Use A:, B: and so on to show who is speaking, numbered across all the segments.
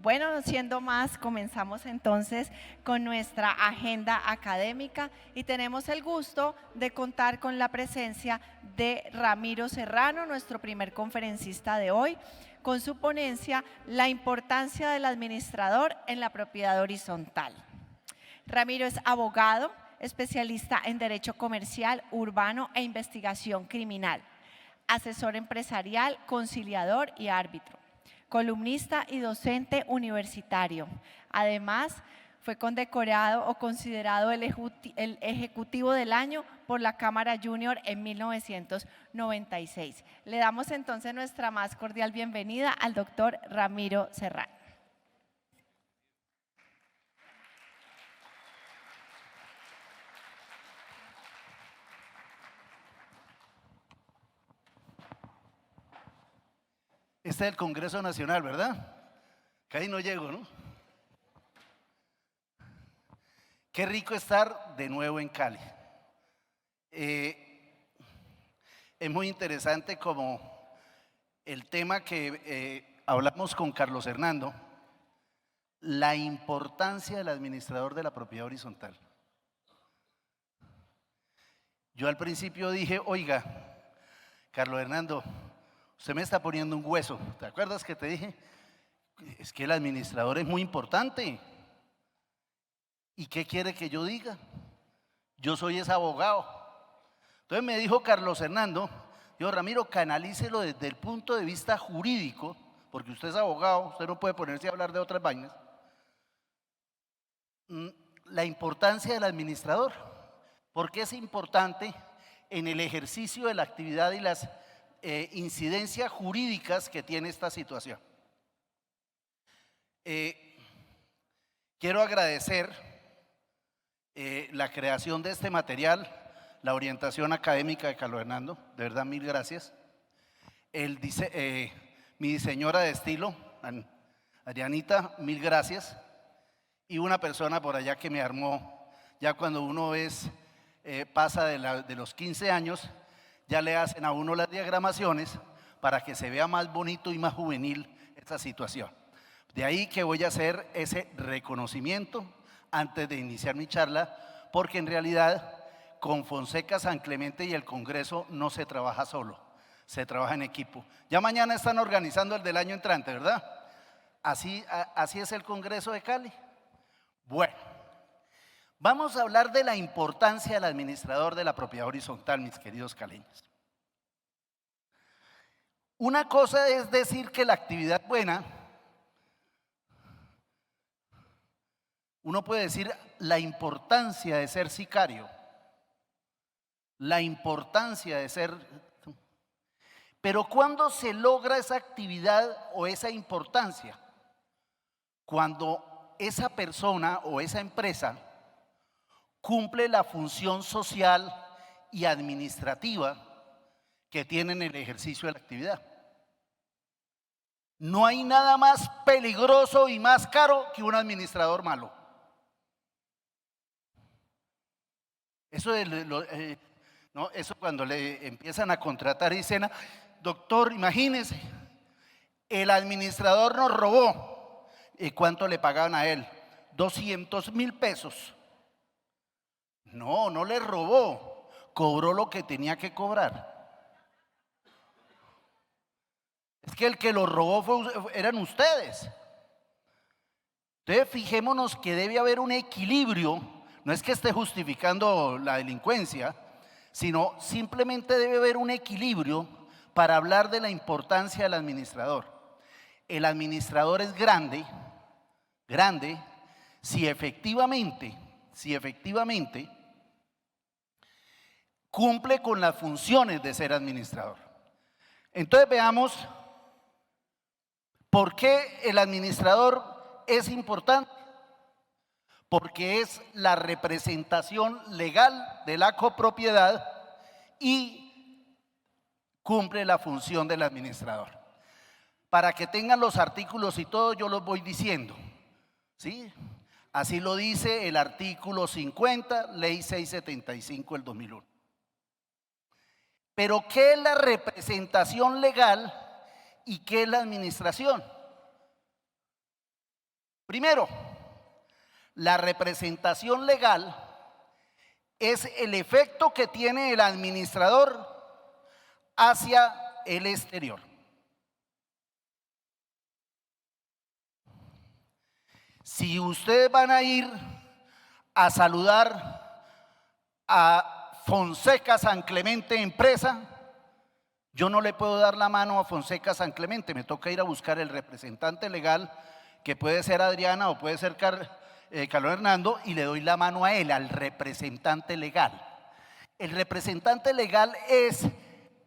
A: Bueno, siendo más, comenzamos entonces con nuestra agenda académica y tenemos el gusto de contar con la presencia de Ramiro Serrano, nuestro primer conferencista de hoy, con su ponencia La importancia del administrador en la propiedad horizontal. Ramiro es abogado, especialista en Derecho Comercial, Urbano e Investigación Criminal, asesor empresarial, conciliador y árbitro, columnista y docente universitario. Además, fue condecorado o considerado el Ejecutivo del Año por la Cámara Junior en 1996. Le damos entonces nuestra más cordial bienvenida al doctor Ramiro Serrano.
B: Este es el Congreso Nacional, ¿verdad? Que ahí no llego, ¿no? Qué rico estar de nuevo en Cali. Es muy interesante como el tema que hablamos con Carlos Hernando, la importancia del administrador de la propiedad horizontal. Yo al principio dije, oiga, Carlos Hernando, usted me está poniendo un hueso. ¿Te acuerdas que te dije? Es que el administrador es muy importante. ¿Y qué quiere que yo diga? Yo soy ese abogado. Entonces me dijo Carlos Hernando, dijo, Ramiro, canalícelo desde el punto de vista jurídico, porque usted es abogado, usted no puede ponerse a hablar de otras vainas. La importancia del administrador. ¿Por qué es importante en el ejercicio de la actividad y las incidencias jurídicas que tiene esta situación? Quiero agradecer la creación de este material, la orientación académica de Carlos Hernando, de verdad mil gracias. Mi diseñadora de estilo, Adrianita, mil gracias. Y una persona por allá que me armó, ya cuando uno pasa de los 15 años, ya le hacen a uno las diagramaciones para que se vea más bonito y más juvenil esta situación. De ahí que voy a hacer ese reconocimiento antes de iniciar mi charla, porque en realidad con Fonseca, San Clemente y el Congreso no se trabaja solo, se trabaja en equipo. Ya mañana están organizando el del año entrante, ¿verdad? Así es el Congreso de Cali. Bueno, vamos a hablar de la importancia del administrador de la propiedad horizontal, mis queridos caleños. Una cosa es decir que la actividad es buena. Uno puede decir la importancia de ser sicario, la importancia de ser… Pero ¿cuándo se logra esa actividad o esa importancia? Cuando esa persona o esa empresa cumple la función social y administrativa que tiene en el ejercicio de la actividad. No hay nada más peligroso y más caro que un administrador malo. Eso cuando le empiezan a contratar y dicen, doctor, imagínese, el administrador nos robó. ¿Y cuánto le pagaban a él? 200.000 pesos. No, no le robó, cobró lo que tenía que cobrar. Es que el que lo robó eran ustedes. Entonces fijémonos que debe haber un equilibrio. No es que esté justificando la delincuencia, sino simplemente debe haber un equilibrio para hablar de la importancia del administrador. El administrador es grande si efectivamente cumple con las funciones de ser administrador. Entonces veamos por qué el administrador es importante. Porque es la representación legal de la copropiedad y cumple la función del administrador. Para que tengan los artículos y todo, yo los voy diciendo, ¿sí? Así lo dice el artículo 50, ley 675 del 2001. Pero ¿qué es la representación legal y qué es la administración? Primero, la representación legal es el efecto que tiene el administrador hacia el exterior. Si ustedes van a ir a saludar a Fonseca San Clemente Empresa, yo no le puedo dar la mano a Fonseca San Clemente, me toca ir a buscar el representante legal, que puede ser Adriana o puede ser Carlos Hernando, y le doy la mano a él, al representante legal. El representante legal es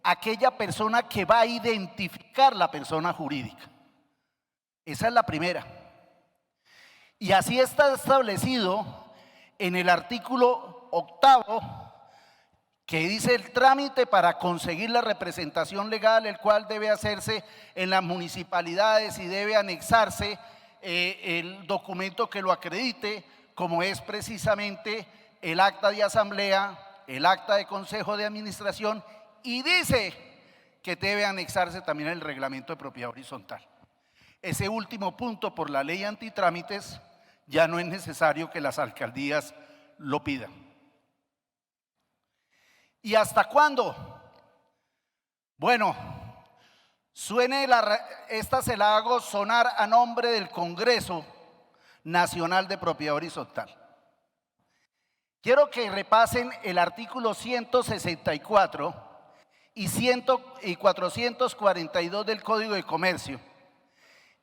B: aquella persona que va a identificar la persona jurídica. Esa es la primera. Y así está establecido en el artículo 8, que dice: el trámite para conseguir la representación legal, el cual debe hacerse en las municipalidades y debe anexarse el documento que lo acredite, como es precisamente el acta de asamblea, el acta de consejo de administración, y dice que debe anexarse también el reglamento de propiedad horizontal. Ese último punto, por la ley antitrámites, ya no es necesario que las alcaldías lo pidan. ¿Y hasta cuándo? Bueno, esta se la hago sonar a nombre del Congreso Nacional de Propiedad Horizontal. Quiero que repasen el artículo 164 y 442 del Código de Comercio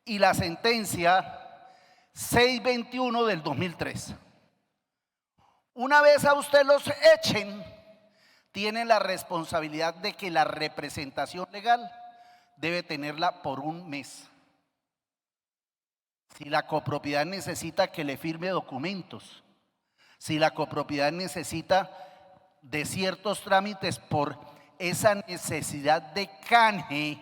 B: y la sentencia 621 del 2003. Una vez a usted los echen, tienen la responsabilidad de que la representación legal debe tenerla por un mes. Si la copropiedad necesita que le firme documentos, si la copropiedad necesita de ciertos trámites por esa necesidad de canje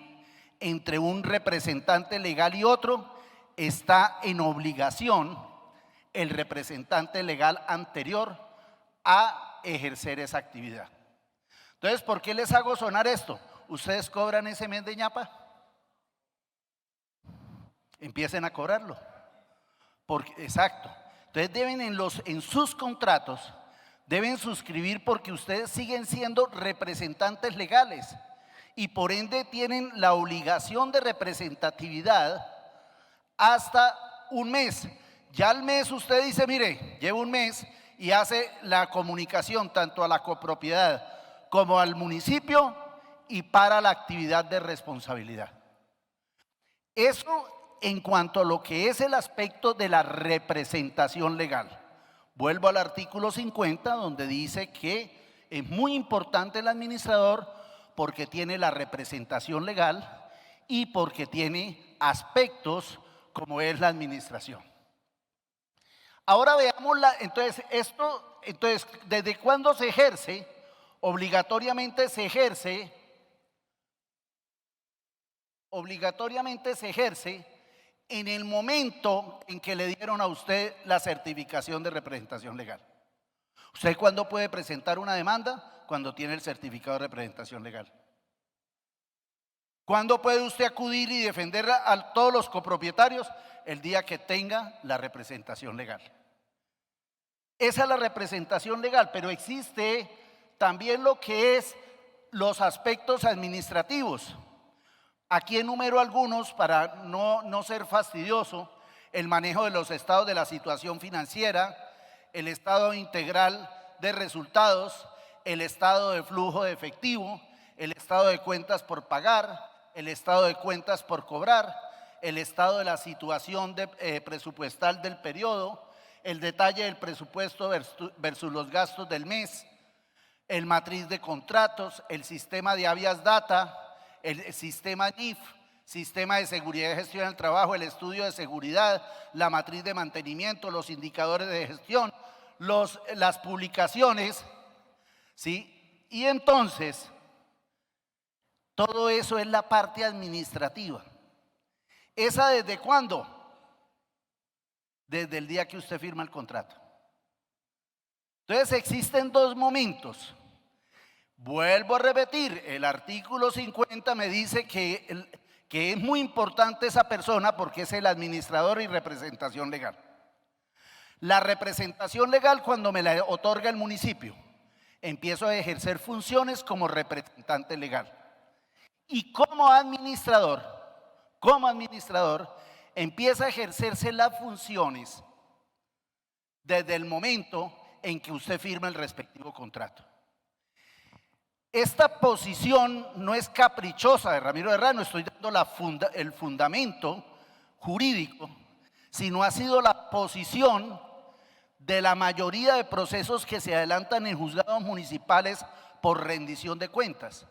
B: entre un representante legal y otro, está en obligación el representante legal anterior a ejercer esa actividad. Entonces, ¿por qué les hago sonar esto? ¿Ustedes cobran ese mes de ñapa? Empiecen a cobrarlo. Exacto. Entonces deben en sus contratos, deben suscribir, porque ustedes siguen siendo representantes legales y por ende tienen la obligación de representatividad hasta un mes. Ya al mes usted dice: mire, llevo un mes, y hace la comunicación tanto a la copropiedad como al municipio y para la actividad de responsabilidad. Eso en cuanto a lo que es el aspecto de la representación legal. Vuelvo al artículo 50, donde dice que es muy importante el administrador porque tiene la representación legal y porque tiene aspectos como es la administración. Ahora veamos entonces, ¿desde cuándo se ejerce? Obligatoriamente se ejerce en el momento en que le dieron a usted la certificación de representación legal. ¿Usted cuándo puede presentar una demanda? Cuando tiene el certificado de representación legal. ¿Cuándo puede usted acudir y defender a todos los copropietarios? El día que tenga la representación legal. Esa es la representación legal, pero existe también lo que es los aspectos administrativos. Aquí enumero algunos para no ser fastidioso: el manejo de los estados de la situación financiera, el estado integral de resultados, el estado de flujo de efectivo, el estado de cuentas por pagar, el estado de cuentas por cobrar, el estado de la situación presupuestal del periodo, el detalle del presupuesto versus los gastos del mes, el matriz de contratos, el sistema de habeas data, el sistema NIF, sistema de seguridad y gestión del trabajo, el estudio de seguridad, la matriz de mantenimiento, los indicadores de gestión, las publicaciones, ¿sí? Y entonces, todo eso es la parte administrativa. ¿Esa desde cuándo? Desde el día que usted firma el contrato. Entonces existen dos momentos. Vuelvo a repetir, el artículo 50 me dice que que es muy importante esa persona porque es el administrador y representación legal. La representación legal, cuando me la otorga el municipio, empiezo a ejercer funciones como representante legal. Y como administrador, empieza a ejercerse las funciones desde el momento en que usted firma el respectivo contrato. Esta posición no es caprichosa de Ramiro Serrano, estoy dando el fundamento jurídico, sino ha sido la posición de la mayoría de procesos que se adelantan en juzgados municipales por rendición de cuentas.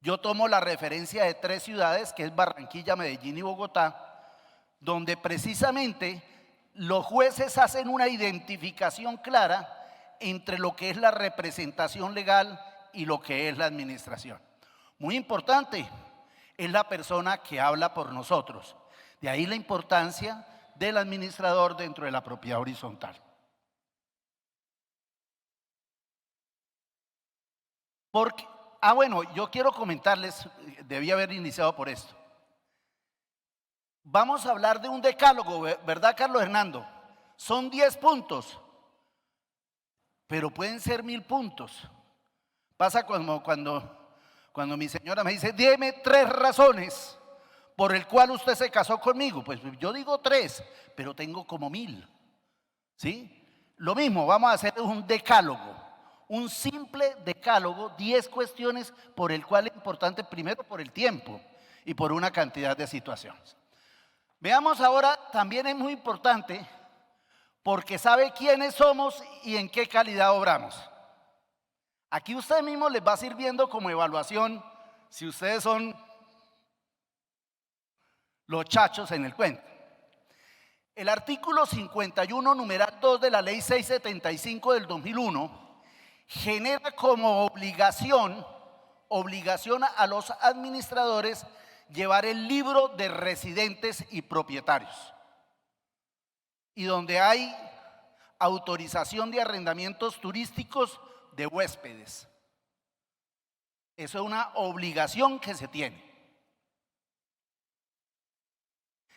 B: Yo tomo la referencia de 3 ciudades, que es Barranquilla, Medellín y Bogotá, donde precisamente los jueces hacen una identificación clara entre lo que es la representación legal y lo que es la administración. Muy importante, es la persona que habla por nosotros. De ahí la importancia del administrador dentro de la propiedad horizontal. Porque, bueno, yo quiero comentarles, debí haber iniciado por esto. Vamos a hablar de un decálogo, ¿verdad, Carlos Hernando? Son 10 puntos, pero pueden ser 1000 puntos. Pasa cuando mi señora me dice, dime 3 razones por el cual usted se casó conmigo. Pues yo digo 3, pero tengo como 1000. ¿Sí? Lo mismo, vamos a hacer un decálogo, un simple decálogo, 10 cuestiones por el cual es importante, primero por el tiempo y por una cantidad de situaciones. Veamos ahora, también es muy importante porque sabe quiénes somos y en qué calidad obramos. Aquí usted mismo les va sirviendo como evaluación si ustedes son los chachos en el cuento. El artículo 51, numeral 2 de la ley 675 del 2001 genera como obligación a los administradores llevar el libro de residentes y propietarios. Y donde hay autorización de arrendamientos turísticos de huéspedes. Eso es una obligación que se tiene.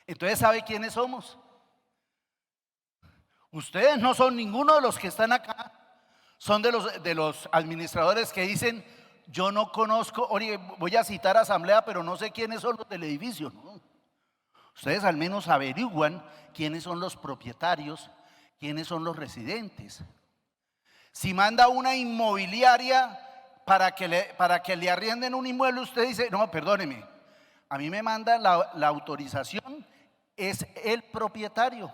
B: Entonces, ¿sabe quiénes somos? Ustedes no son ninguno de los que están acá, son de los administradores que dicen, yo no conozco, oye, voy a citar asamblea, pero no sé quiénes son los del edificio, ¿no? Ustedes al menos averiguan quiénes son los propietarios, quiénes son los residentes. Si manda una inmobiliaria para que le arrienden un inmueble, usted dice, no, perdóneme, a mí me manda la autorización, es el propietario.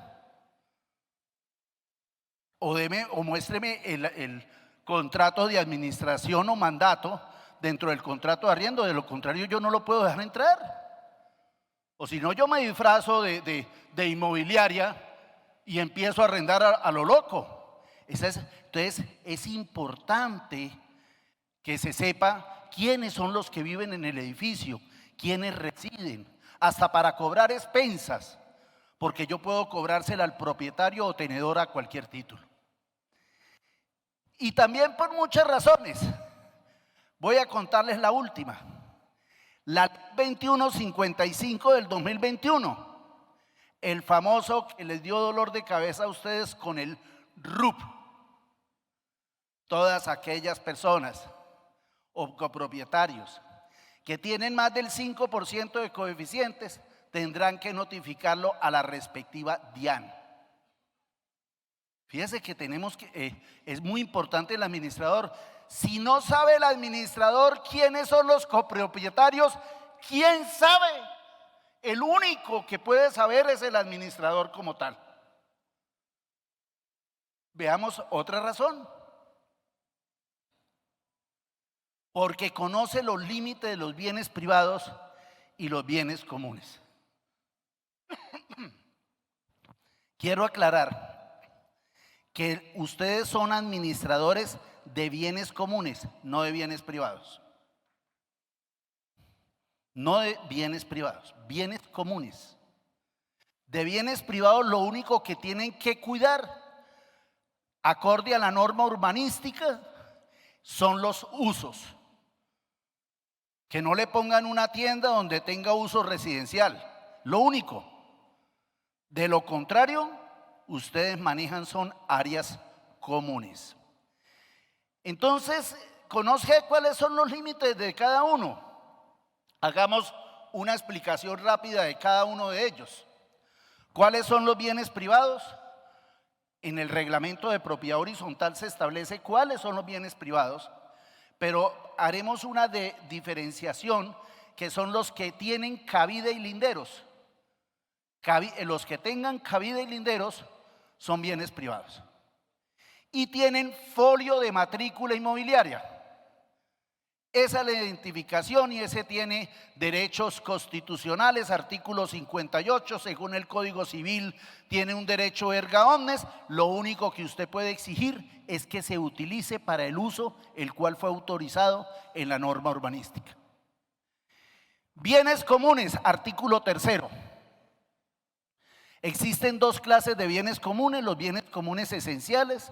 B: O muéstreme el contrato de administración o mandato dentro del contrato de arriendo, de lo contrario yo no lo puedo dejar entrar. O si no, yo me disfrazo de inmobiliaria y empiezo a arrendar a lo loco. Entonces es importante que se sepa quiénes son los que viven en el edificio, quiénes residen, hasta para cobrar expensas, porque yo puedo cobrársela al propietario o tenedor a cualquier título. Y también por muchas razones. Voy a contarles la última. La 2155 del 2021, el famoso que les dio dolor de cabeza a ustedes con el RUP. Todas aquellas personas o copropietarios que tienen más del 5% de coeficientes tendrán que notificarlo a la respectiva DIAN. Fíjese que es muy importante el administrador. Si no sabe el administrador quiénes son los copropietarios, ¿quién sabe? El único que puede saber es el administrador como tal. Veamos otra razón. Porque conoce los límites de los bienes privados y los bienes comunes. Quiero aclarar que ustedes son administradores de bienes comunes, no de bienes privados. No de bienes privados, bienes comunes. De bienes privados lo único que tienen que cuidar, acorde a la norma urbanística, son los usos. que no le pongan una tienda donde tenga uso residencial, lo único. De lo contrario, ustedes manejan son áreas comunes. Entonces, conozca cuáles son los límites de cada uno. Hagamos una explicación rápida de cada uno de ellos. ¿Cuáles son los bienes privados? En el reglamento de propiedad horizontal se establece cuáles son los bienes privados, pero haremos una diferenciación que son los que tienen cabida y linderos. Los que tengan cabida y linderos son bienes privados y tienen folio de matrícula inmobiliaria. Esa es la identificación y ese tiene derechos constitucionales, artículo 58, según el Código Civil tiene un derecho erga omnes. Lo único que usted puede exigir es que se utilice para el uso el cual fue autorizado en la norma urbanística. Bienes comunes, artículo 3. Existen dos clases de bienes comunes, los bienes comunes esenciales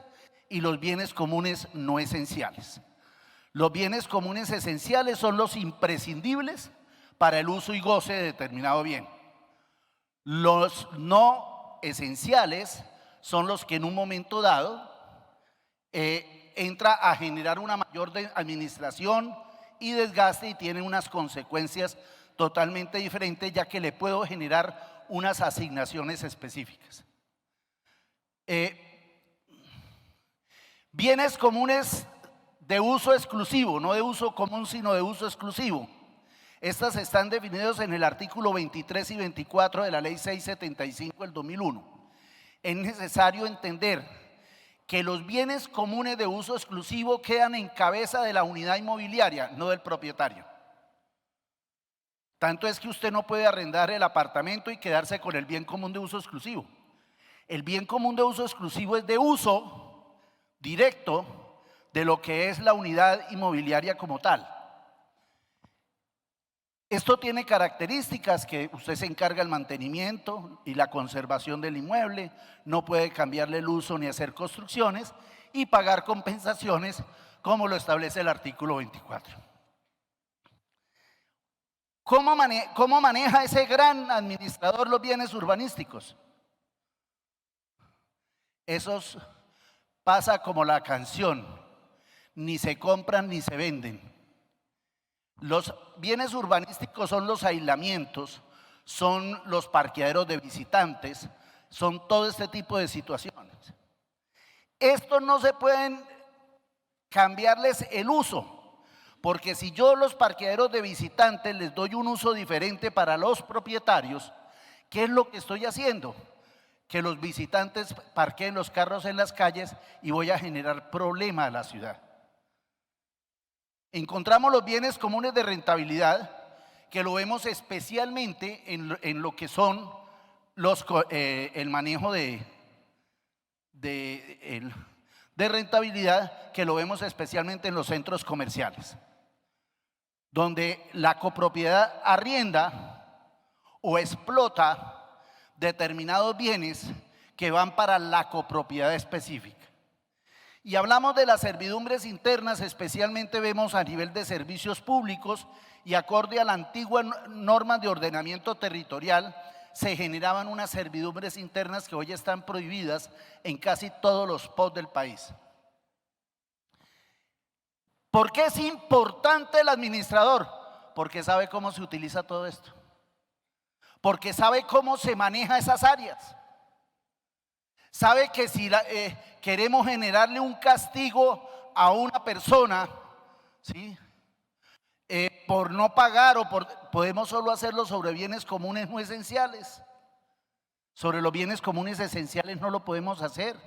B: y los bienes comunes no esenciales. Los bienes comunes esenciales son los imprescindibles para el uso y goce de determinado bien. Los no esenciales son los que en un momento dado entra a generar una mayor administración y desgaste y tienen unas consecuencias totalmente diferentes, ya que le puedo generar unas asignaciones específicas. Bienes comunes de uso exclusivo, no de uso común, sino de uso exclusivo. Estas están definidas en el artículo 23 y 24 de la ley 675 del 2001. Es necesario entender que los bienes comunes de uso exclusivo quedan en cabeza de la unidad inmobiliaria, no del propietario. Tanto es que usted no puede arrendar el apartamento y quedarse con el bien común de uso exclusivo. El bien común de uso exclusivo es de uso directo de lo que es la unidad inmobiliaria como tal. Esto tiene características que usted se encarga del mantenimiento y la conservación del inmueble, no puede cambiarle el uso ni hacer construcciones y pagar compensaciones como lo establece el artículo 24. ¿Cómo maneja ese gran administrador los bienes urbanísticos? Esos pasa como la canción, ni se compran ni se venden. Los bienes urbanísticos son los aislamientos, son los parqueaderos de visitantes, son todo este tipo de situaciones. Estos no se pueden cambiarles el uso, porque si yo los parqueaderos de visitantes les doy un uso diferente para los propietarios, ¿qué es lo que estoy haciendo? Que los visitantes parqueen los carros en las calles y voy a generar problema a la ciudad. Encontramos los bienes comunes de rentabilidad, que lo vemos especialmente en lo que son el manejo de rentabilidad, que lo vemos especialmente en los centros comerciales, donde la copropiedad arrienda o explota determinados bienes que van para la copropiedad específica. Y hablamos de las servidumbres internas, especialmente vemos a nivel de servicios públicos y acorde a la antigua norma de ordenamiento territorial, se generaban unas servidumbres internas que hoy están prohibidas en casi todos los POT del país. ¿Por qué es importante el administrador? Porque sabe cómo se utiliza todo esto, porque sabe cómo se maneja esas áreas. Sabe que si queremos generarle un castigo a una persona, ¿sí? Por no pagar podemos solo hacerlo sobre bienes comunes no esenciales. Sobre los bienes comunes esenciales no lo podemos hacer.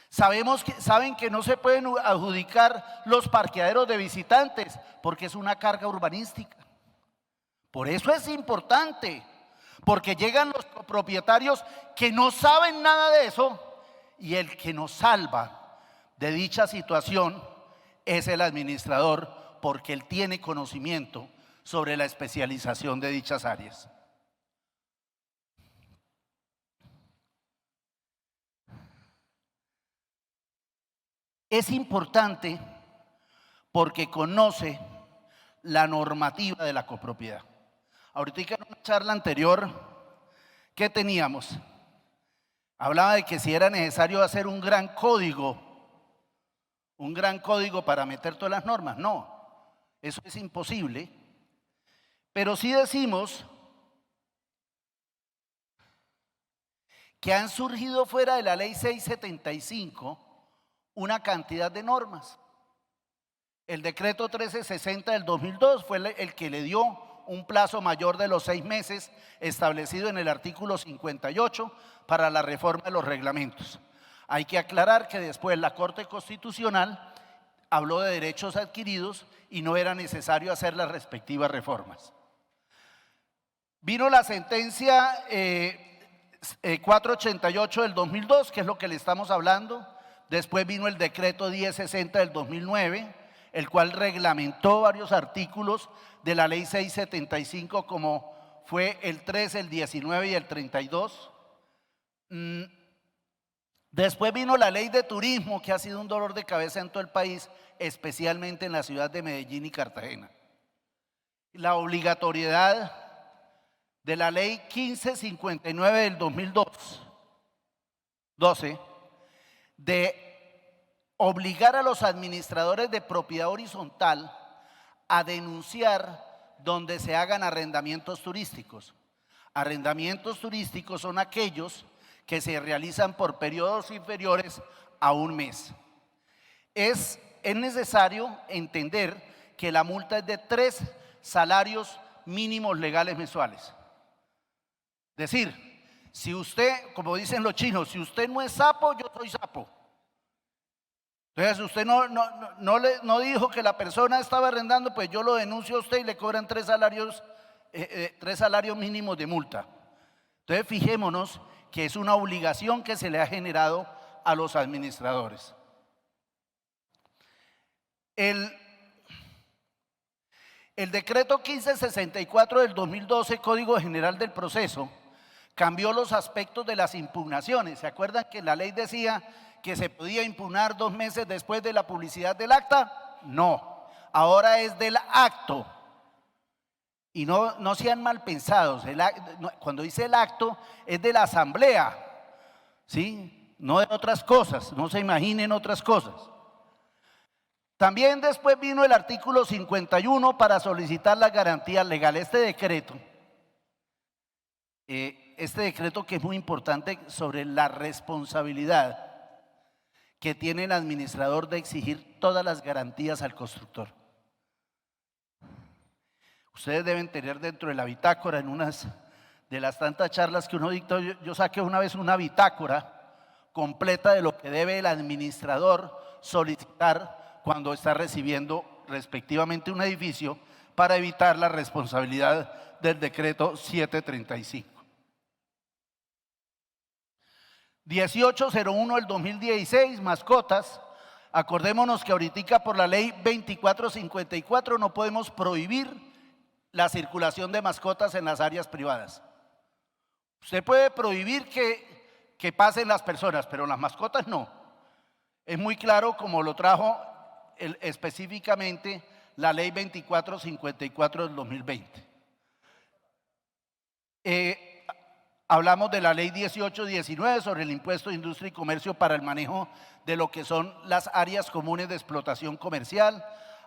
B: Saben que no se pueden adjudicar los parqueaderos de visitantes porque es una carga urbanística. Por eso es importante. Porque llegan los propietarios que no saben nada de eso y el que nos salva de dicha situación es el administrador, porque él tiene conocimiento sobre la especialización de dichas áreas. Es importante porque conoce la normativa de la copropiedad. Ahorita en una charla anterior, ¿qué teníamos? Hablaba de que si era necesario hacer un gran código para meter todas las normas. No, eso es imposible. Pero sí decimos que han surgido fuera de la ley 675 una cantidad de normas. El decreto 1360 del 2002 fue el que le dio un plazo mayor de los 6 meses establecido en el artículo 58 para la reforma de los reglamentos. Hay que aclarar que después la Corte Constitucional habló de derechos adquiridos y no era necesario hacer las respectivas reformas. Vino la sentencia 488 del 2002, que es lo que le estamos hablando. Después vino el decreto 1060 del 2009, el cual reglamentó varios artículos de la ley 675, como fue el 13, el 19 y el 32. Después vino la ley de turismo, que ha sido un dolor de cabeza en todo el país, especialmente en la ciudad de Medellín y Cartagena. La obligatoriedad de la ley 1559 del 2012 de obligar a los administradores de propiedad horizontal a denunciar donde se hagan arrendamientos turísticos. Arrendamientos turísticos son aquellos que se realizan por periodos inferiores a un mes. Es necesario entender que la multa es de 3 salarios mínimos legales mensuales. Es decir, si usted, como dicen los chinos, si usted no es sapo, yo soy sapo. Entonces usted no dijo que la persona estaba arrendando, pues yo lo denuncio a usted y le cobran 3 salarios mínimos de multa. Entonces fijémonos que es una obligación que se le ha generado a los administradores. El decreto 1564 del 2012, Código General del Proceso, cambió los aspectos de las impugnaciones. ¿Se acuerdan que la ley decía que se podía impugnar 2 meses después de la publicidad del acta? No, ahora es del acto. Y no sean mal pensados, cuando dice el acto es de la asamblea, ¿sí? No de otras cosas, no se imaginen otras cosas. También después vino el artículo 51 para solicitar las garantías legales. Este decreto que es muy importante sobre la responsabilidad que tiene el administrador de exigir todas las garantías al constructor. Ustedes deben tener dentro de la bitácora, en unas de las tantas charlas que uno dictó, yo saqué una vez una bitácora completa de lo que debe el administrador solicitar cuando está recibiendo respectivamente un edificio para evitar la responsabilidad del decreto 735. 1801 del 2016, mascotas. Acordémonos que ahorita por la ley 2454 no podemos prohibir la circulación de mascotas en las áreas privadas. Usted puede prohibir que pasen las personas, pero las mascotas no. Es muy claro como lo trajo específicamente la ley 2454 del 2020. Hablamos de la ley 1819 sobre el impuesto de industria y comercio para el manejo de lo que son las áreas comunes de explotación comercial.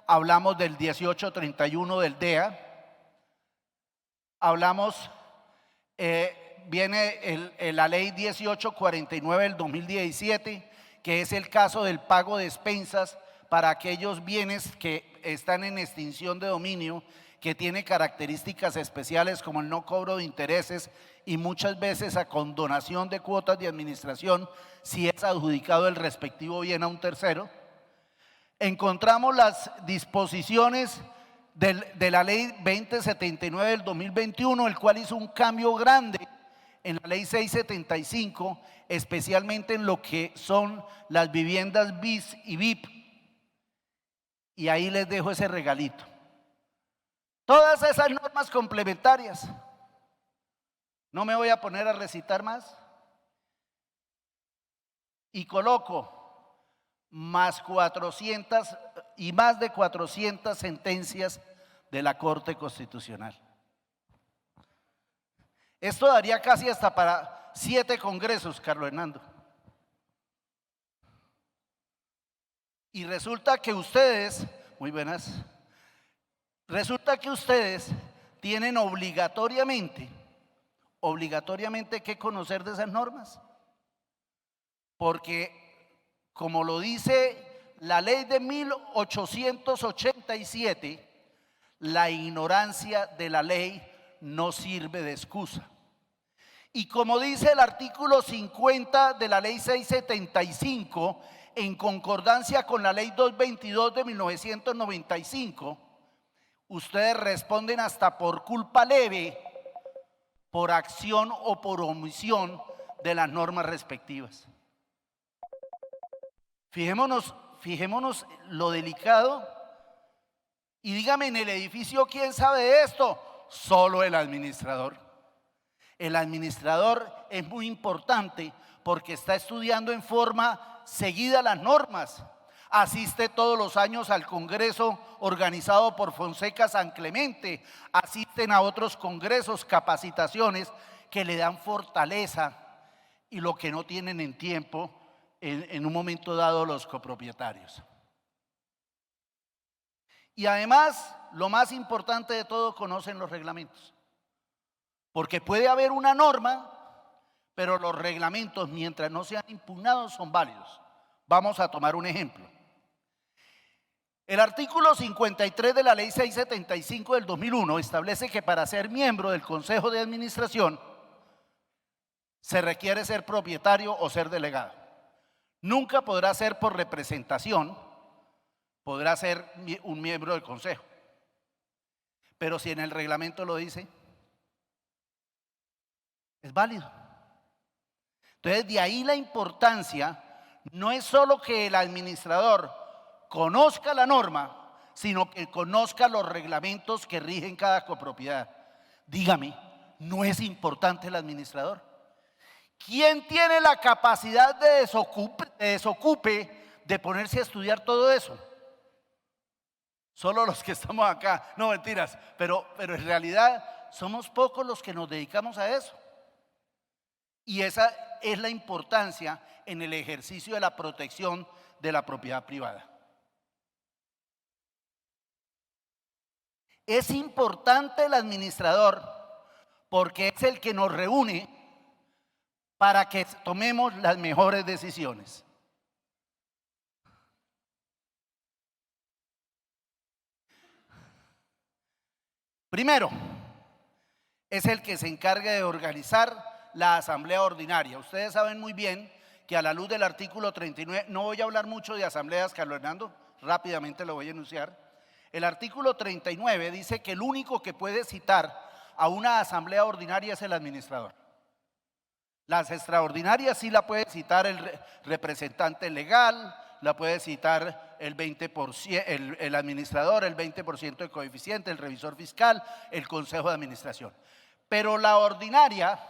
B: Hablamos del 1831 del DEA. Hablamos, viene la ley 1849 del 2017, que es el caso del pago de expensas para aquellos bienes que están en extinción de dominio, que tiene características especiales como el no cobro de intereses y muchas veces a condonación de cuotas de administración si es adjudicado el respectivo bien a un tercero. Encontramos las disposiciones de la ley 2079 del 2021, el cual hizo un cambio grande en la ley 675, especialmente en lo que son las viviendas BIS y VIP. Y ahí les dejo ese regalito. Todas esas normas complementarias. No me voy a poner a recitar más. Y coloco más de 400 sentencias de la Corte Constitucional. Esto daría casi hasta para 7 congresos, Carlos Hernando. Y resulta que ustedes, muy buenas, resulta que ustedes tienen obligatoriamente que conocer de esas normas. Porque, como lo dice la ley de 1887, la ignorancia de la ley no sirve de excusa. Y como dice el artículo 50 de la ley 675, en concordancia con la ley 222 de 1995, ustedes responden hasta por culpa leve, por acción o por omisión de las normas respectivas. Fijémonos lo delicado. Y dígame, en el edificio, ¿quién sabe de esto? Solo el administrador. El administrador es muy importante porque está estudiando en forma seguida las normas. Asiste todos los años al congreso organizado por Fonseca San Clemente. Asisten a otros congresos, capacitaciones que le dan fortaleza y lo que no tienen en tiempo en un momento dado los copropietarios. Y además, lo más importante de todo, conocen los reglamentos. Porque puede haber una norma, pero los reglamentos, mientras no sean impugnados, son válidos. Vamos a tomar un ejemplo. El artículo 53 de la ley 675 del 2001 establece que para ser miembro del Consejo de Administración se requiere ser propietario o ser delegado. Nunca podrá ser por representación, podrá ser un miembro del consejo. Pero si en el reglamento lo dice, es válido. Entonces, de ahí la importancia, no es solo que el administrador conozca la norma, sino que conozca los reglamentos que rigen cada copropiedad. Dígame, ¿no es importante el administrador? ¿Quién tiene la capacidad de desocupe de ponerse a estudiar todo eso? Solo los que estamos acá. No, mentiras, pero en realidad somos pocos los que nos dedicamos a eso. Y esa es la importancia en el ejercicio de la protección de la propiedad privada. Es importante el administrador porque es el que nos reúne para que tomemos las mejores decisiones. Primero, es el que se encarga de organizar la asamblea ordinaria. Ustedes saben muy bien que a la luz del artículo 39, no voy a hablar mucho de asambleas, Carlos Hernando, rápidamente lo voy a enunciar. El artículo 39 dice que el único que puede citar a una asamblea ordinaria es el administrador. Las extraordinarias sí la puede citar el representante legal, la puede citar el 20%, el administrador, el 20% de coeficiente, el revisor fiscal, el consejo de administración. Pero la ordinaria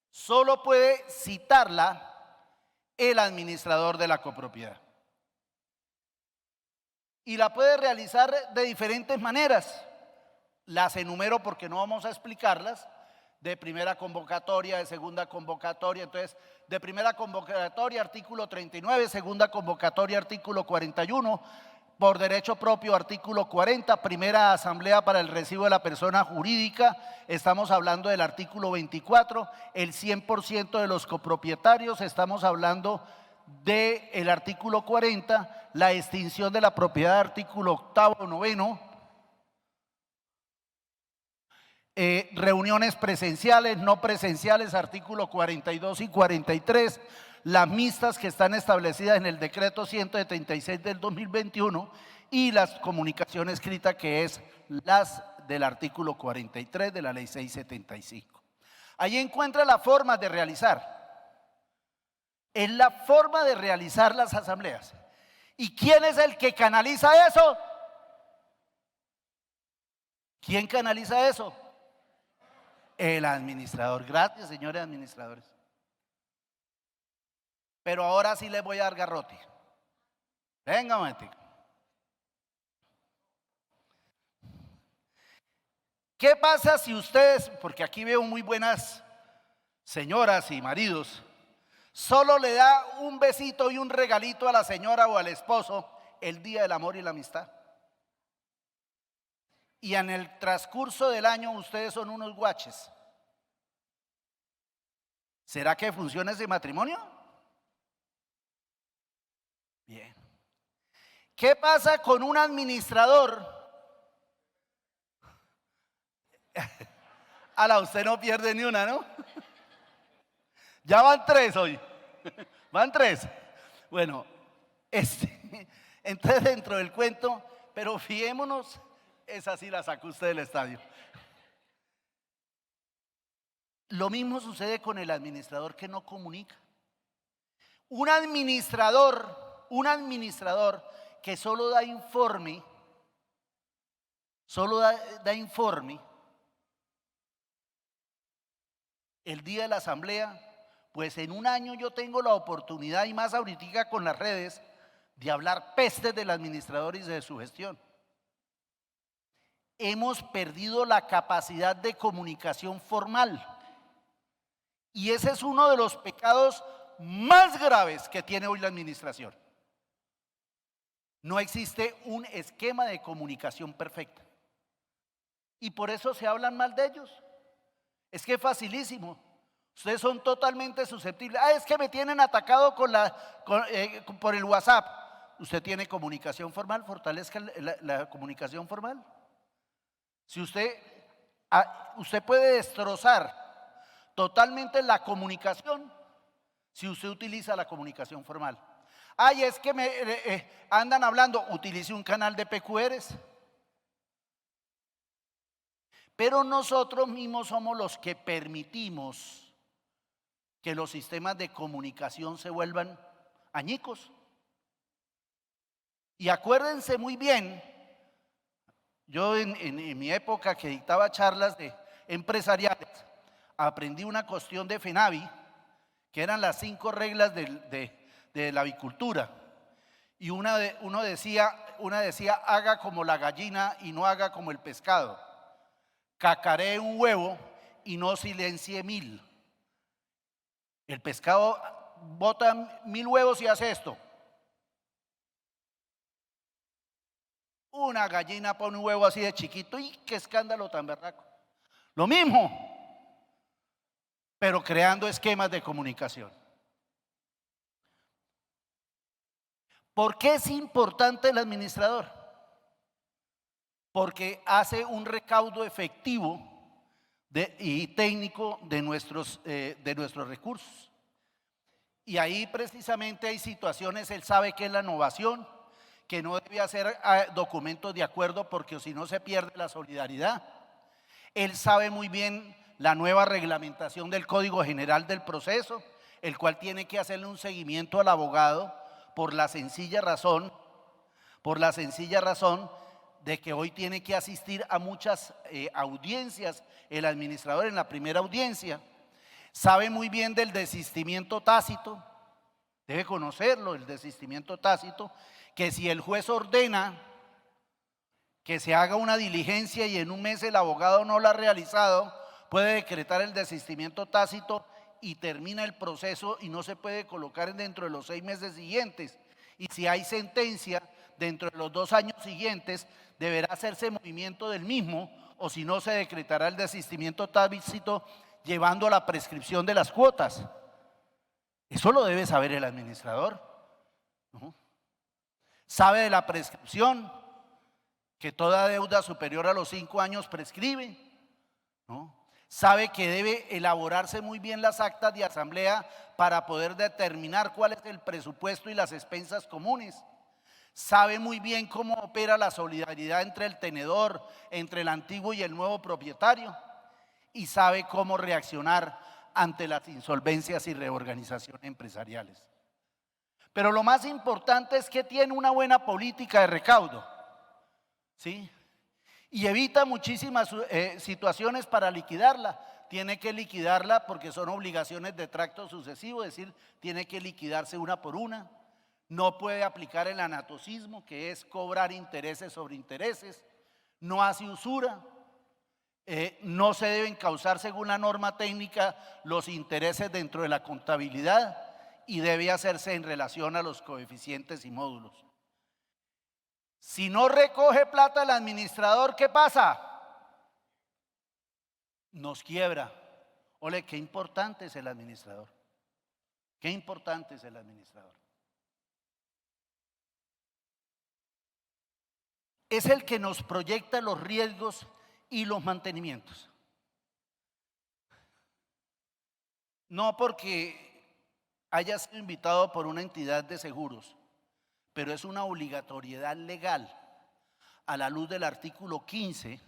B: solo puede citarla el administrador de la copropiedad. Y la puede realizar de diferentes maneras. Las enumero porque no vamos a explicarlas. De primera convocatoria, de segunda convocatoria. Entonces, de primera convocatoria, artículo 39, segunda convocatoria, artículo 41, por derecho propio, artículo 40, primera asamblea para el recibo de la persona jurídica, estamos hablando del artículo 24, el 100% de los copropietarios, estamos hablando del artículo 40, la extinción de la propiedad, artículo 8, 9, reuniones presenciales, no presenciales, artículo 42 y 43, las mixtas que están establecidas en el decreto 176 del 2021 y la comunicación escrita que es las del artículo 43 de la ley 675. Ahí encuentra la forma de realizar. Es la forma de realizar las asambleas. ¿Y quién es el que canaliza eso? ¿Quién canaliza eso? El administrador. Gracias, señores administradores. Pero ahora sí les voy a dar garrote. Venga un momentico. ¿Qué pasa si ustedes, porque aquí veo muy buenas señoras y maridos, solo le da un besito y un regalito a la señora o al esposo el día del amor y la amistad? Y en el transcurso del año ustedes son unos guaches. ¿Será que funciona ese matrimonio? Bien. ¿Qué pasa con un administrador? Ala, usted no pierde ni una, ¿no? Ya van 3 hoy. Van 3. Bueno, entré dentro del cuento, pero fijémonos, esa sí la sacó usted del estadio. Lo mismo sucede con el administrador que no comunica. Un administrador que solo da informe, da informe el día de la asamblea, pues en un año yo tengo la oportunidad, y más ahorita con las redes, de hablar pestes del administrador y de su gestión. Hemos perdido la capacidad de comunicación formal. Y ese es uno de los pecados más graves que tiene hoy la administración. No existe un esquema de comunicación perfecta. Y por eso se hablan mal de ellos. Es que es facilísimo. Ustedes son totalmente susceptibles. Es que me tienen atacado por el WhatsApp. Usted tiene comunicación formal, fortalezca la comunicación formal. Si usted puede destrozar totalmente la comunicación si usted utiliza la comunicación formal. Es que andan hablando, utilice un canal de PQRs. Pero nosotros mismos somos los que permitimos que los sistemas de comunicación se vuelvan añicos. Y acuérdense muy bien, yo en mi época que dictaba charlas empresariales, aprendí una cuestión de FENAVI, que eran las 5 reglas de la avicultura. Y una decía, haga como la gallina y no haga como el pescado. Cacaree un huevo y no silencie 1000. El pescado bota 1000 huevos y hace esto. Una gallina pone un huevo así de chiquito y qué escándalo tan berraco. Lo mismo, pero creando esquemas de comunicación. ¿Por qué es importante el administrador? Porque hace un recaudo efectivo y técnico de nuestros recursos. Y ahí precisamente hay situaciones, él sabe que es la innovación, que no debe hacer documentos de acuerdo porque si no se pierde la solidaridad. Él sabe muy bien la nueva reglamentación del Código General del Proceso, el cual tiene que hacerle un seguimiento al abogado por la sencilla razón de que hoy tiene que asistir a muchas audiencias el administrador en la primera audiencia. Sabe muy bien del desistimiento tácito, debe conocerlo, el desistimiento tácito, que si el juez ordena que se haga una diligencia y en un mes el abogado no la ha realizado, puede decretar el desistimiento tácito y termina el proceso y no se puede colocar dentro de los 6 meses siguientes. Y si hay sentencia dentro de los 2 años siguientes, deberá hacerse movimiento del mismo, o si no se decretará el desistimiento tácito llevando a la prescripción de las cuotas. Eso lo debe saber el administrador, ¿no? Sabe de la prescripción, que toda deuda superior a los 5 años prescribe, ¿no? Sabe que debe elaborarse muy bien las actas de asamblea para poder determinar cuál es el presupuesto y las expensas comunes. Sabe muy bien cómo opera la solidaridad entre el tenedor, entre el antiguo y el nuevo propietario, y sabe cómo reaccionar ante las insolvencias y reorganizaciones empresariales. Pero lo más importante es que tiene una buena política de recaudo, ¿sí? Y evita muchísimas situaciones para liquidarla. Tiene que liquidarla porque son obligaciones de tracto sucesivo, es decir, tiene que liquidarse una por una. No puede aplicar el anatocismo, que es cobrar intereses sobre intereses. No hace usura. No se deben causar según la norma técnica los intereses dentro de la contabilidad y debe hacerse en relación a los coeficientes y módulos. Si no recoge plata el administrador, ¿qué pasa? Nos quiebra. Ole, qué importante es el administrador. Qué importante es el administrador. Es el que nos proyecta los riesgos y los mantenimientos. No porque haya sido invitado por una entidad de seguros, pero es una obligatoriedad legal a la luz del artículo 15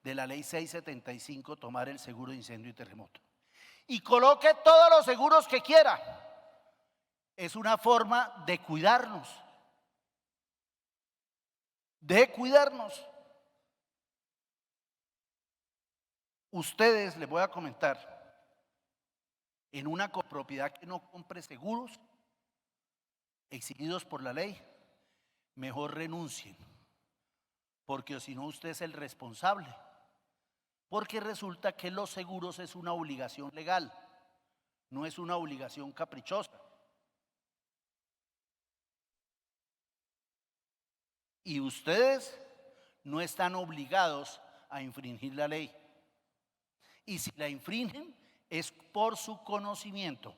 B: de la ley 675 tomar el seguro de incendio y terremoto. Y coloque todos los seguros que quiera. Es una forma de cuidarnos. De cuidarnos. Ustedes, les voy a comentar, en una copropiedad que no compre seguros exigidos por la ley, mejor renuncien, porque si no usted es el responsable, porque resulta que los seguros es una obligación legal, no es una obligación caprichosa. Y ustedes no están obligados a infringir la ley. Y si la infringen es por su conocimiento.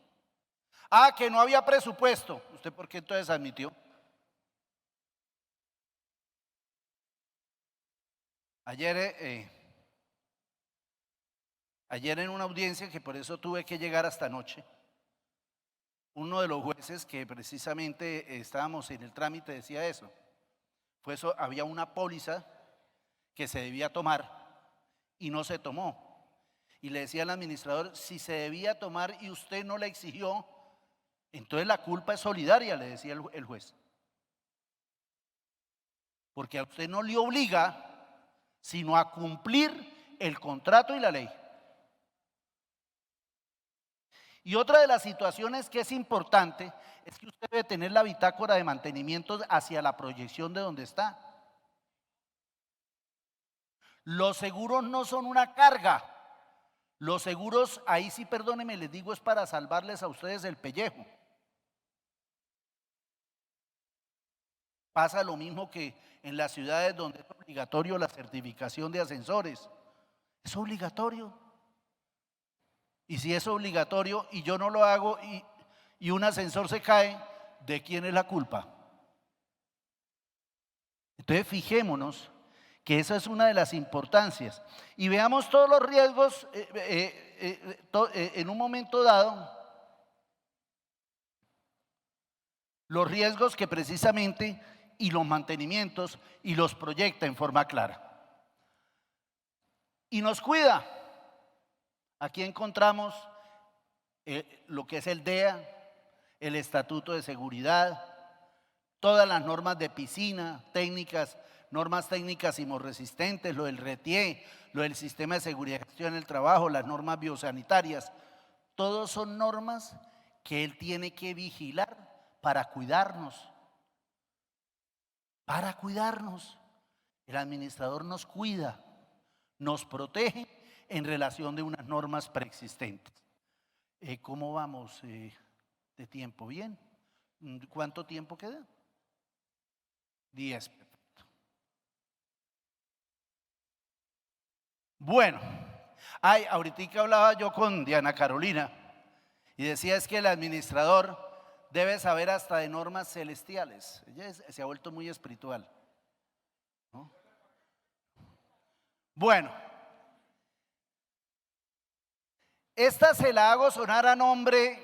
B: Ah, que no había presupuesto. ¿Usted por qué entonces admitió? Ayer en una audiencia, que por eso tuve que llegar hasta anoche, uno de los jueces que precisamente estábamos en el trámite decía eso. Fue eso, había una póliza que se debía tomar y no se tomó. Y le decía al administrador, si se debía tomar y usted no la exigió, entonces la culpa es solidaria, le decía el juez. Porque a usted no le obliga, sino a cumplir el contrato y la ley. Y otra de las situaciones que es importante es que usted debe tener la bitácora de mantenimiento hacia la proyección de donde está. Los seguros no son una carga. Los seguros, ahí sí, perdónenme, les digo, es para salvarles a ustedes el pellejo. Pasa lo mismo que en las ciudades donde es obligatorio la certificación de ascensores. Es obligatorio. Y si es obligatorio y yo no lo hago y un ascensor se cae, ¿de quién es la culpa? Entonces fijémonos que esa es una de las importancias. Y veamos todos los riesgos en un momento dado, los riesgos que precisamente y los mantenimientos y los proyecta en forma clara. Y nos cuida. Aquí encontramos lo que es el DEA, el Estatuto de Seguridad, todas las normas de piscina, técnicas, normas técnicas sismorresistentes, lo del RETIE, lo del Sistema de Seguridad y Gestión del Trabajo, las normas biosanitarias. Todos son normas que él tiene que vigilar para cuidarnos. Para cuidarnos. El administrador nos cuida, nos protege en relación de unas normas preexistentes. ¿Cómo vamos de tiempo? ¿Bien? ¿Cuánto tiempo queda? 10. Perfecto. Bueno, ahorita hablaba yo con Diana Carolina y decía es que el administrador debe saber hasta de normas celestiales. Ella se ha vuelto muy espiritual, ¿no? Bueno, esta se la hago sonar a nombre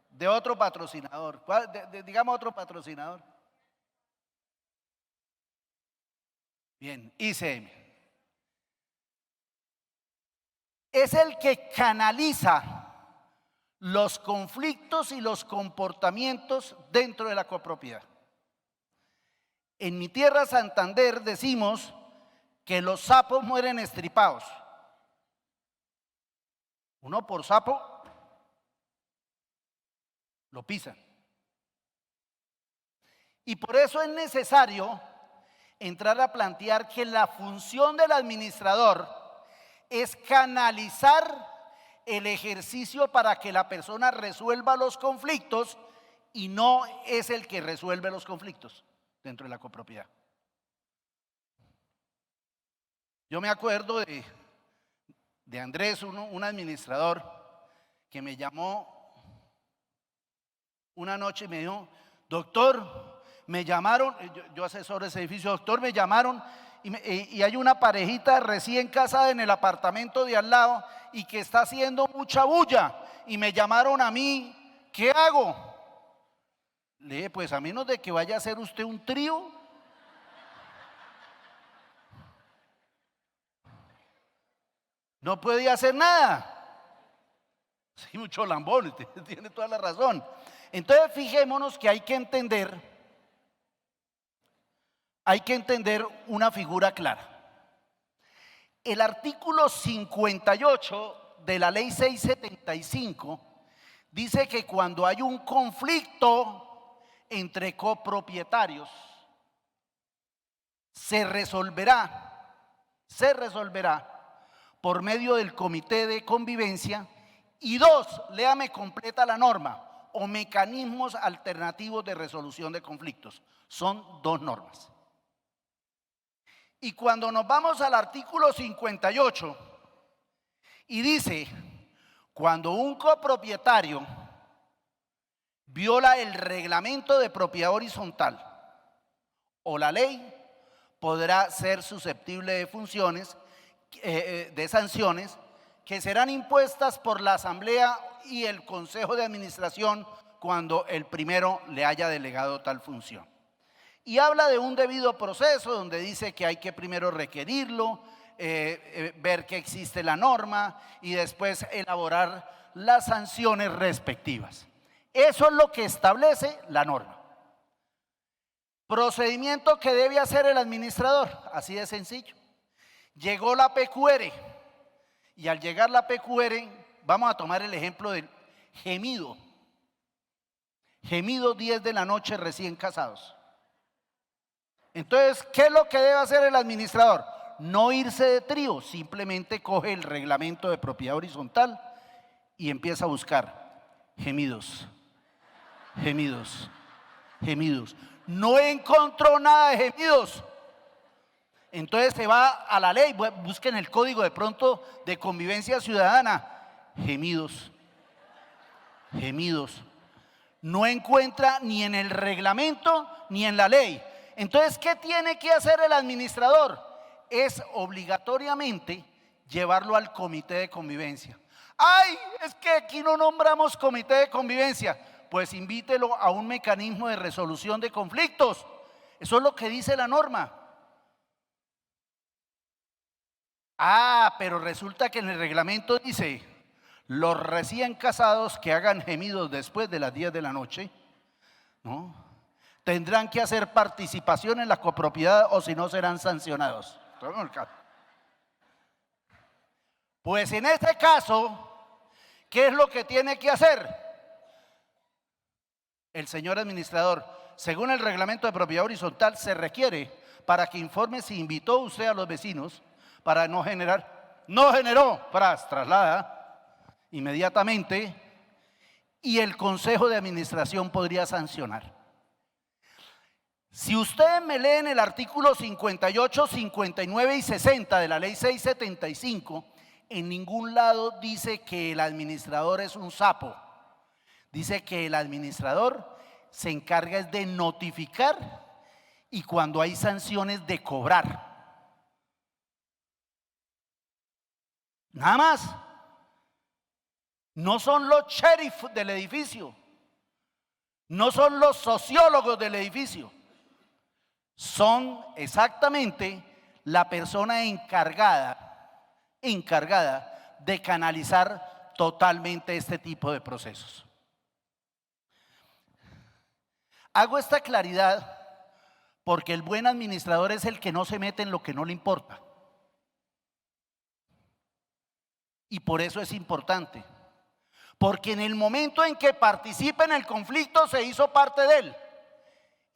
B: de otro patrocinador. Digamos otro patrocinador. Bien, ICM. Es el que canaliza los conflictos y los comportamientos dentro de la copropiedad. En mi tierra Santander decimos que los sapos mueren estripados. Uno por sapo lo pisan. Y por eso es necesario entrar a plantear que la función del administrador es canalizar el ejercicio para que la persona resuelva los conflictos y no es el que resuelve los conflictos dentro de la copropiedad. Yo me acuerdo de Andrés, un administrador, que me llamó una noche y me dijo: doctor, me llamaron, yo asesoro ese edificio, doctor, me llamaron y hay una parejita recién casada en el apartamento de al lado y que está haciendo mucha bulla y me llamaron a mí, ¿qué hago? Le dije: pues a menos de que vaya a hacer usted un trío, no puede hacer nada. Sí, mucho lambón, tiene toda la razón. Entonces fijémonos que hay que entender una figura clara. El artículo 58 de la ley 675 dice que cuando hay un conflicto entre copropietarios, se resolverá por medio del comité de convivencia y léame completa la norma, o mecanismos alternativos de resolución de conflictos. Son 2 normas. Y cuando nos vamos al artículo 58 y dice: cuando un copropietario viola el reglamento de propiedad horizontal o la ley, podrá ser susceptible de sanciones que serán impuestas por la asamblea y el consejo de administración cuando el primero le haya delegado tal función. Y habla de un debido proceso donde dice que hay que primero requerirlo, ver que existe la norma y después elaborar las sanciones respectivas. Eso es lo que establece la norma. Procedimiento que debe hacer el administrador, así de sencillo. Llegó la PQR y al llegar la PQR, vamos a tomar el ejemplo del gemido 10 de la noche recién casados. Entonces, ¿qué es lo que debe hacer el administrador? No irse de trío, simplemente coge el reglamento de propiedad horizontal y empieza a buscar gemidos. No encontró nada de gemidos. Entonces se va a la ley, busquen el código de pronto de convivencia ciudadana. Gemidos. No encuentra ni en el reglamento ni en la ley. Entonces, ¿qué tiene que hacer el administrador? Es obligatoriamente llevarlo al comité de convivencia. ¡Ay! Es que aquí no nombramos comité de convivencia. Pues invítelo a un mecanismo de resolución de conflictos. Eso es lo que dice la norma. Pero resulta que en el reglamento dice: los recién casados que hagan gemidos después de las 10 de la noche, ¿no?, tendrán que hacer participación en la copropiedad o si no serán sancionados. Pues en este caso, ¿qué es lo que tiene que hacer el señor administrador? Según el reglamento de propiedad horizontal, se requiere para que informe si invitó usted a los vecinos para no generó, traslada inmediatamente y el consejo de administración podría sancionar. Si ustedes me leen el artículo 58, 59 y 60 de la ley 675, en ningún lado dice que el administrador es un sapo. Dice que el administrador se encarga de notificar y cuando hay sanciones de cobrar. Nada más. No son los sheriff del edificio, no son los sociólogos del edificio. Son exactamente la persona encargada de canalizar totalmente este tipo de procesos. Hago esta claridad porque el buen administrador es el que no se mete en lo que no le importa. Y por eso es importante, porque en el momento en que participa en el conflicto se hizo parte de él.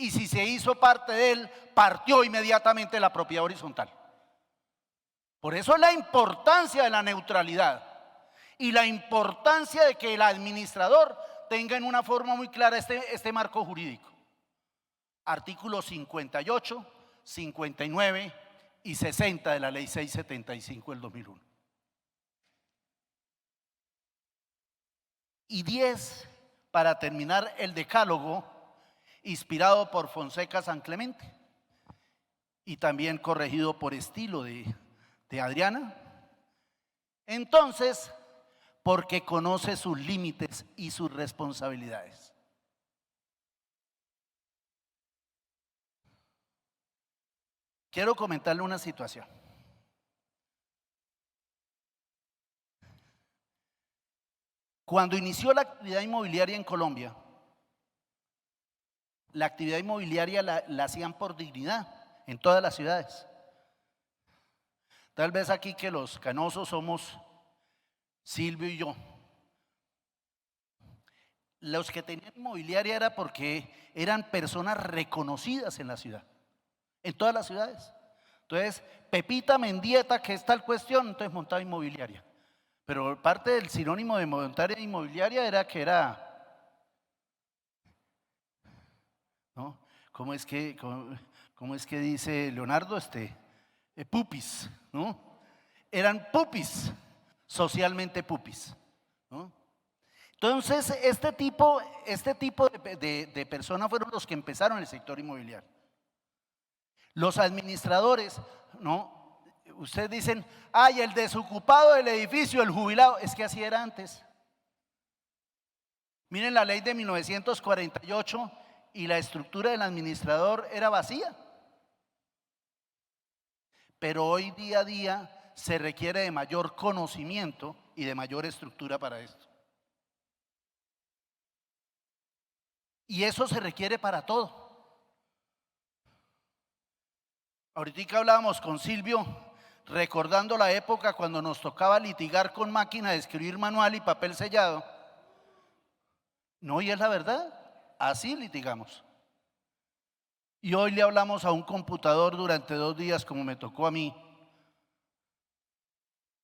B: y si se hizo parte de él, partió inmediatamente la propiedad horizontal. Por eso la importancia de la neutralidad y la importancia de que el administrador tenga en una forma muy clara este marco jurídico. Artículos 58, 59 y 60 de la Ley 675 del 2001. Y 10, para terminar, el decálogo inspirado por Fonseca San Clemente y también corregido por estilo de Adriana. Entonces, porque conoce sus límites y sus responsabilidades. Quiero comentarle una situación. Cuando inició la actividad inmobiliaria en Colombia, la actividad inmobiliaria la hacían por dignidad en todas las ciudades. Tal vez aquí que los canosos somos Silvio y yo. Los que tenían inmobiliaria era porque eran personas reconocidas en la ciudad, en todas las ciudades. Entonces, Pepita Mendieta, que es tal cuestión, entonces montaba inmobiliaria. Pero parte del sinónimo de montar inmobiliaria era que era, ¿no? ¿Cómo es que dice Leonardo? Pupis, ¿no? Eran pupis, socialmente pupis, ¿no? Entonces, este tipo de personas fueron los que empezaron el sector inmobiliario. Los administradores, ¿no? Ustedes dicen, ay, el desocupado del edificio, el jubilado. Es que así era antes. Miren la ley de 1948 y la estructura del administrador era vacía. Pero hoy día a día se requiere de mayor conocimiento y de mayor estructura para esto. Y eso se requiere para todo. Ahorita hablábamos con Silvio, recordando la época cuando nos tocaba litigar con máquina de escribir manual y papel sellado. No, y es la verdad, así litigamos. Y hoy le hablamos a un computador durante 2 días, como me tocó a mí.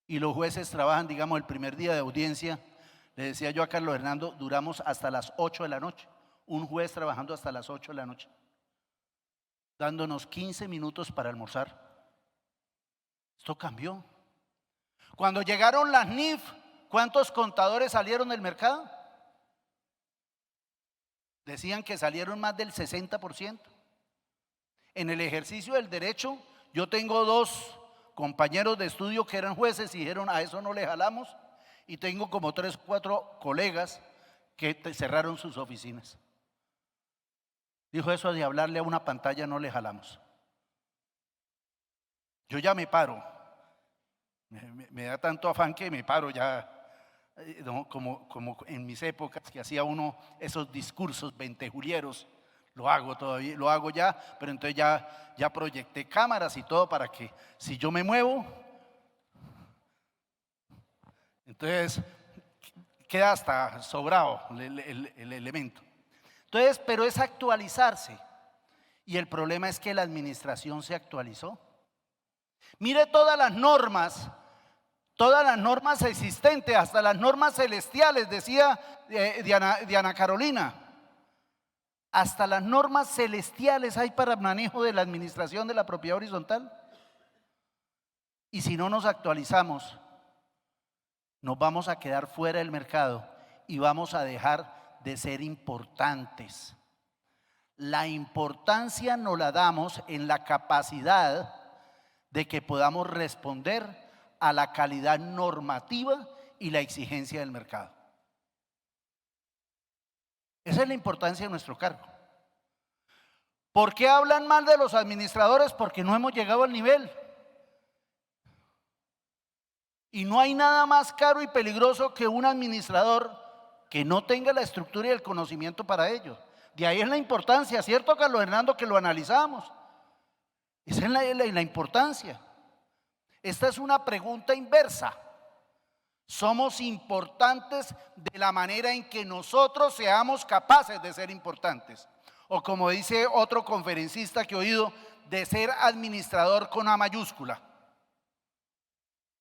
B: Y los jueces trabajan, digamos, el primer día de audiencia. Le decía yo a Carlos Hernando, duramos hasta las 8 de la noche. Un juez trabajando hasta las 8 de la noche, dándonos 15 minutos para almorzar. Esto cambió. Cuando llegaron las NIF, ¿cuántos contadores salieron del mercado? Decían que salieron más del 60%. En el ejercicio del derecho, yo tengo 2 compañeros de estudio que eran jueces y dijeron, a eso no le jalamos. Y tengo como 3 o 4 colegas que cerraron sus oficinas. Dijo, eso de hablarle a una pantalla no le jalamos. Yo ya me paro. Me da tanto afán que me paro ya, ¿no? Como en mis épocas que hacía uno esos discursos ventejulieros. Lo hago todavía, lo hago ya, pero entonces ya proyecté cámaras y todo para que si yo me muevo, entonces queda hasta sobrado el elemento. Entonces, pero es actualizarse. Y el problema es que la administración se actualizó. Mire todas las normas existentes, hasta las normas celestiales, decía Diana Carolina. Hasta las normas celestiales hay para manejo de la administración de la propiedad horizontal. Y si no nos actualizamos, nos vamos a quedar fuera del mercado y vamos a dejar de ser importantes. La importancia nos la damos en la capacidad de que podamos responder a la calidad normativa y la exigencia del mercado. Esa es la importancia de nuestro cargo. ¿Por qué hablan mal de los administradores? Porque no hemos llegado al nivel. Y no hay nada más caro y peligroso que un administrador que no tenga la estructura y el conocimiento para ello. De ahí es la importancia, ¿cierto, Carlos Hernando, que lo analizamos? Esa es la importancia. Esta es una pregunta inversa. ¿Somos importantes de la manera en que nosotros seamos capaces de ser importantes? O como dice otro conferencista que he oído, de ser administrador con A mayúscula.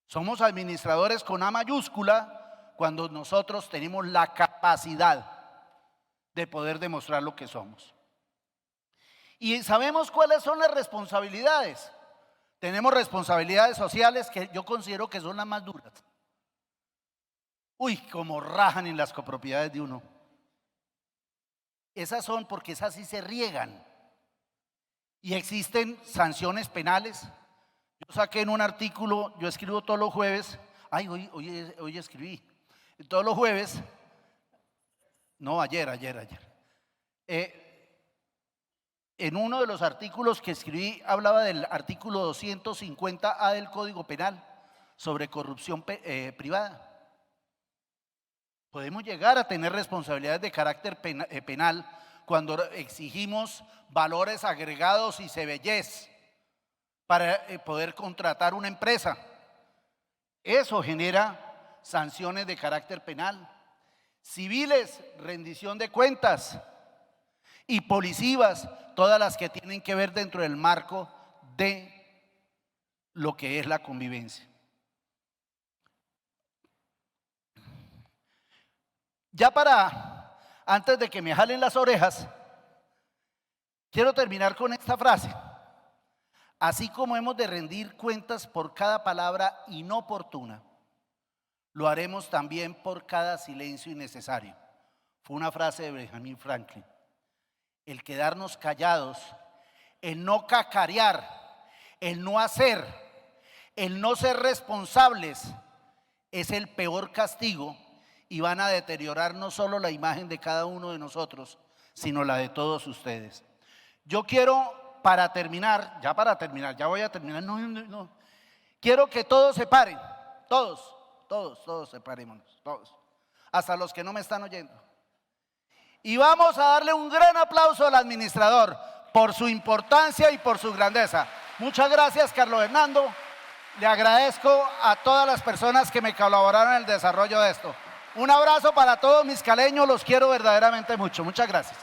B: Somos administradores con A mayúscula cuando nosotros tenemos la capacidad de poder demostrar lo que somos. Y sabemos cuáles son las responsabilidades. Tenemos responsabilidades sociales que yo considero que son las más duras. Uy, como rajan en las copropiedades de uno. Esas son porque esas sí se riegan. Y existen sanciones penales. Yo saqué en un artículo, yo escribo todos los jueves. Ay, hoy escribí. Todos los jueves. No, ayer. En uno de los artículos que escribí hablaba del artículo 250A del Código Penal sobre corrupción privada. Podemos llegar a tener responsabilidades de carácter penal cuando exigimos valores agregados y cebellez para poder contratar una empresa. Eso genera sanciones de carácter penal. Civiles, rendición de cuentas, y policivas, todas las que tienen que ver dentro del marco de lo que es la convivencia. Ya antes de que me jalen las orejas, quiero terminar con esta frase. Así como hemos de rendir cuentas por cada palabra inoportuna, lo haremos también por cada silencio innecesario. Fue una frase de Benjamin Franklin. El quedarnos callados, el no cacarear, el no hacer, el no ser responsables es el peor castigo y van a deteriorar no solo la imagen de cada uno de nosotros, sino la de todos ustedes. Yo quiero, ya voy a terminar, no. Quiero que todos se paren, todos separémonos, todos, hasta los que no me están oyendo. Y vamos a darle un gran aplauso al administrador por su importancia y por su grandeza. Muchas gracias, Carlos Hernando. Le agradezco a todas las personas que me colaboraron en el desarrollo de esto. Un abrazo para todos mis caleños, los quiero verdaderamente mucho. Muchas gracias.